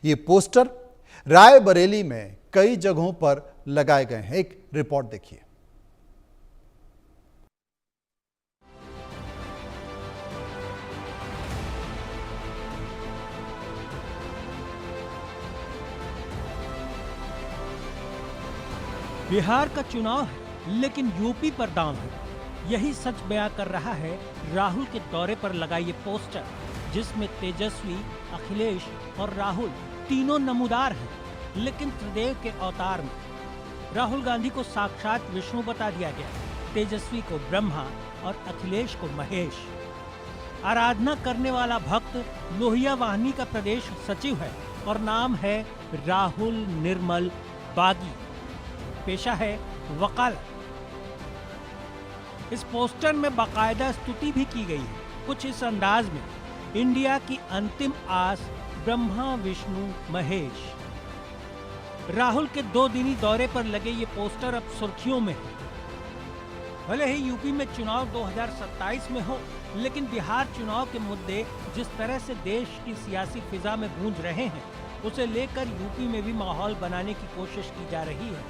ये पोस्टर रायबरेली में कई जगहों पर लगाए गए हैं। एक रिपोर्ट देखिए। बिहार का चुनाव है लेकिन यूपी पर दांव है, यही सच बयां कर रहा है राहुल के दौरे पर लगा ये पोस्टर, जिसमें तेजस्वी, अखिलेश और राहुल तीनों नमूदार हैं, लेकिन त्रिदेव के अवतार में। राहुल गांधी को साक्षात विष्णु बता दिया गया, तेजस्वी को ब्रह्मा और अखिलेश को महेश। आराधना करने वाला भक्त लोहिया वाहिनी का प्रदेश सचिव है और नाम है राहुल निर्मल बागी। पेशा है वकालत। इस पोस्टर में बाकायदा स्तुति भी की गई है, कुछ इस अंदाज में, इंडिया की अंतिम आस ब्रह्मा विष्णु महेश। राहुल के 2 दिनी दौरे पर लगे ये पोस्टर अब सुर्खियों में है। भले ही यूपी में चुनाव 2027 में हो, लेकिन बिहार चुनाव के मुद्दे जिस तरह से देश की सियासी फिजा में गूंज रहे हैं, उसे लेकर यूपी में भी माहौल बनाने की कोशिश की जा रही है।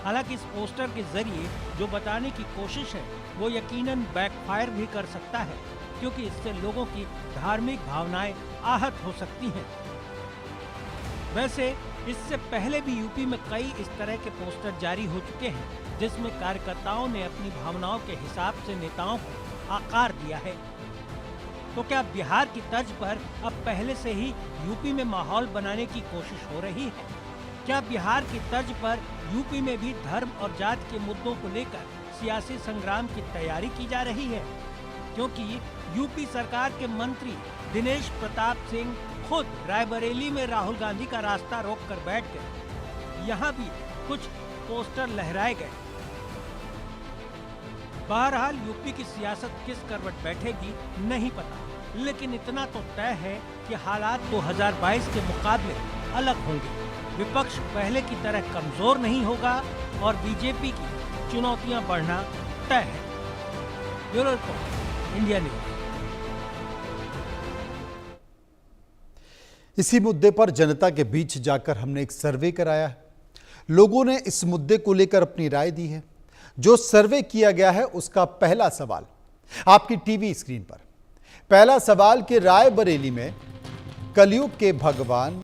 हालांकि इस पोस्टर के जरिए जो बताने की कोशिश है वो यकीनन बैकफायर भी कर सकता है, क्योंकि इससे लोगों की धार्मिक भावनाएं आहत हो सकती हैं। वैसे इससे पहले भी यूपी में कई इस तरह के पोस्टर जारी हो चुके हैं, जिसमें कार्यकर्ताओं ने अपनी भावनाओं के हिसाब से नेताओं को आकार दिया है। तो क्या बिहार की तर्ज पर अब पहले से ही यूपी में माहौल बनाने की कोशिश हो रही है? क्या बिहार की तर्ज पर यूपी में भी धर्म और जात के मुद्दों को लेकर सियासी संग्राम की तैयारी की जा रही है? क्योंकि यूपी सरकार के मंत्री दिनेश प्रताप सिंह खुद रायबरेली में राहुल गांधी का रास्ता रोककर बैठ गए। यहाँ भी कुछ पोस्टर लहराए गए। बहरहाल यूपी की सियासत किस करवट बैठेगी नहीं पता, लेकिन इतना तो तय है कि हालात 2022 के मुकाबले अलग होंगे। विपक्ष पहले की तरह कमजोर नहीं होगा और बीजेपी की चुनौतियां बढ़ना तय है। Bureau report, India news. इसी मुद्दे पर जनता के बीच जाकर हमने एक सर्वे कराया है। लोगों ने इस मुद्दे को लेकर अपनी राय दी है। जो सर्वे किया गया है उसका पहला सवाल आपकी टीवी स्क्रीन पर। पहला सवाल कि रायबरेली में कलयुग के भगवान